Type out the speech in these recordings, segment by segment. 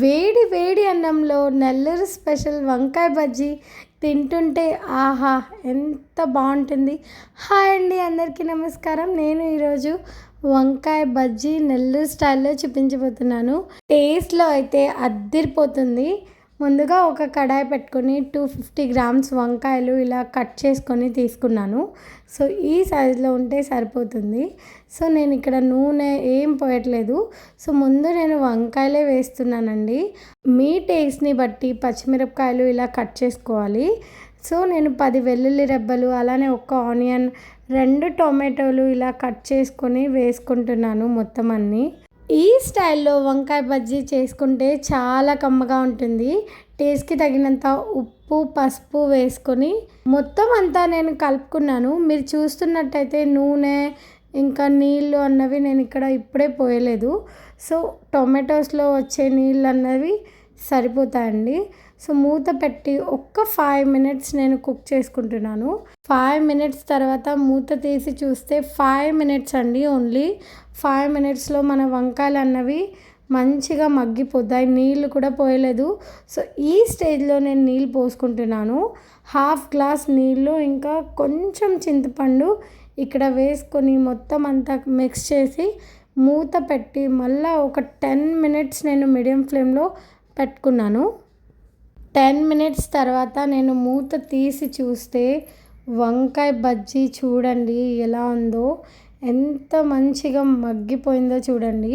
వేడి వేడి అన్నంలో నెల్లూరు స్పెషల్ వంకాయ బజ్జీ తింటుంటే ఆహా ఎంత బాగుంటుంది. హాయ్ అండి, అందరికీ నమస్కారం. నేను ఈరోజు వంకాయ బజ్జీ నెల్లూరు స్టైల్లో చూపించబోతున్నాను. టేస్ట్లో అయితే అద్దిరిపోతుంది. ముందుగా ఒక కడాయి పెట్టుకొని 250 గ్రామ్స్ వంకాయలు ఇలా కట్ చేసుకొని తీసుకున్నాను. సో ఈ సైజులో ఉంటే సరిపోతుంది. సో నేను ఇక్కడ నూనె ఏం పోయట్లేదు. సో ముందు నేను వంకాయలే వేస్తున్నానండి. మీ టేస్ట్ని బట్టి పచ్చిమిరపకాయలు ఇలా కట్ చేసుకోవాలి. సో నేను 10 వెల్లుల్లి రెబ్బలు, అలానే ఒక ఆనియన్, 2 టొమాటోలు ఇలా కట్ చేసుకొని వేసుకుంటున్నాను మొత్తం అన్నీ. ఈ స్టైల్లో వంకాయ బజ్జీ చేసుకుంటే చాలా కమ్మగా ఉంటుంది. టేస్ట్కి తగినంత ఉప్పు, పసుపు వేసుకొని మొత్తం అంతా నేను కలుపుకున్నాను. మీరు చూస్తున్నట్టయితే నూనె ఇంకా నీళ్ళు అన్నవి నేను ఇక్కడ ఇప్పుడే పోయలేదు. సో టొమాటోస్లో వచ్చే నీళ్ళు అన్నవి సరిపోతాయండి. సో మూత పెట్టి ఒక్క 5 మినిట్స్ నేను కుక్ చేసుకుంటున్నాను. 5 మినిట్స్ తర్వాత మూత తీసి చూస్తే 5 మినిట్స్ అండి, ఓన్లీ 5 మినిట్స్లో మన వంకాయలు అన్నవి మంచిగా మగ్గిపోతాయి. నీళ్ళు కూడా పోయలేదు. సో ఈ స్టేజ్లో నేను నీళ్ళు పోసుకుంటున్నాను. హాఫ్ గ్లాస్ నీళ్ళు ఇంకా కొంచెం చింతపండు ఇక్కడ వేసుకొని మొత్తం అంతా మిక్స్ చేసి మూత పెట్టి మళ్ళీ ఒక 10 మినిట్స్ నేను మీడియం ఫ్లేమ్లో పెట్టుకున్నాను. 10 మినిట్స్ తర్వాత నేను మూత తీసి చూస్తే వంకాయ బజ్జీ చూడండి ఎలా ఉందో, ఎంత మంచిగా మగ్గిపోయిందో చూడండి.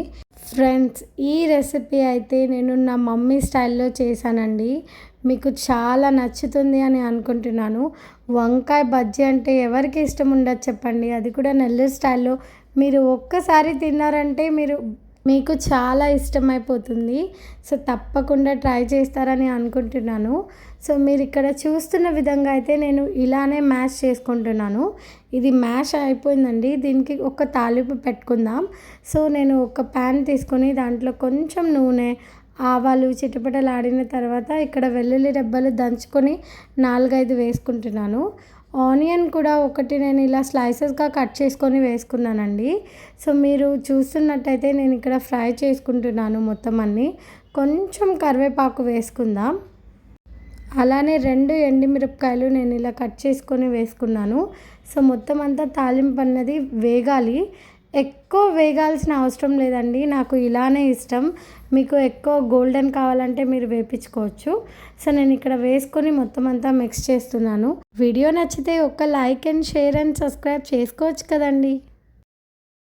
ఫ్రెండ్స్, ఈ రెసిపీ అయితే నేను నా మమ్మీ స్టైల్లో చేశానండి. మీకు చాలా నచ్చుతుంది అని అనుకుంటున్నాను. వంకాయ బజ్జీ అంటే ఎవరికి ఇష్టం ఉండదు చెప్పండి, అది కూడా నెల్లూరు స్టైల్లో. మీరు ఒక్కసారి తిన్నారంటే మీకు చాలా ఇష్టమైపోతుంది. సో తప్పకుండా ట్రై చేస్తారని అనుకుంటున్నాను. సో మీరు ఇక్కడ చూస్తున్న విధంగా అయితే నేను ఇలానే మ్యాష్ చేసుకుంటున్నాను. ఇది మ్యాష్ అయిపోయిందండి. దీనికి ఒక తాలింపు పెట్టుకుందాం. సో నేను ఒక ప్యాన్ తీసుకొని దాంట్లో కొంచెం నూనె, ఆవాలు చిటపటలాడిన తర్వాత ఇక్కడ వెల్లుల్లి రెబ్బలు దంచుకొని 4-5 వేసుకుంటున్నాను. ఆనియన్ కూడా ఒకటి నేను ఇలా స్లైసెస్గా కట్ చేసుకొని వేసుకున్నానండి. సో మీరు చూస్తున్నట్టయితే నేను ఇక్కడ ఫ్రై చేసుకుంటున్నాను మొత్తం అన్నీ. కొంచెం కరివేపాకు వేసుకుందాం. అలానే 2 ఎండుమిరపకాయలు నేను ఇలా కట్ చేసుకొని వేసుకున్నాను. సో మొత్తం అంతా తాలింపు అన్నది వేగాలి. ఎక్కువ వేగాల్సిన అవసరం లేదండి, నాకు ఇలానే ఇష్టం. మీకు ఎక్కువ గోల్డెన్ కావాలంటే మీరు వేపించుకోవచ్చు. సో నేను ఇక్కడ వేసుకొని మొత్తం అంతా మిక్స్ చేస్తున్నాను. వీడియో నచ్చితే ఒక like and share and subscribe చేసుకోవచ్చు కదండి.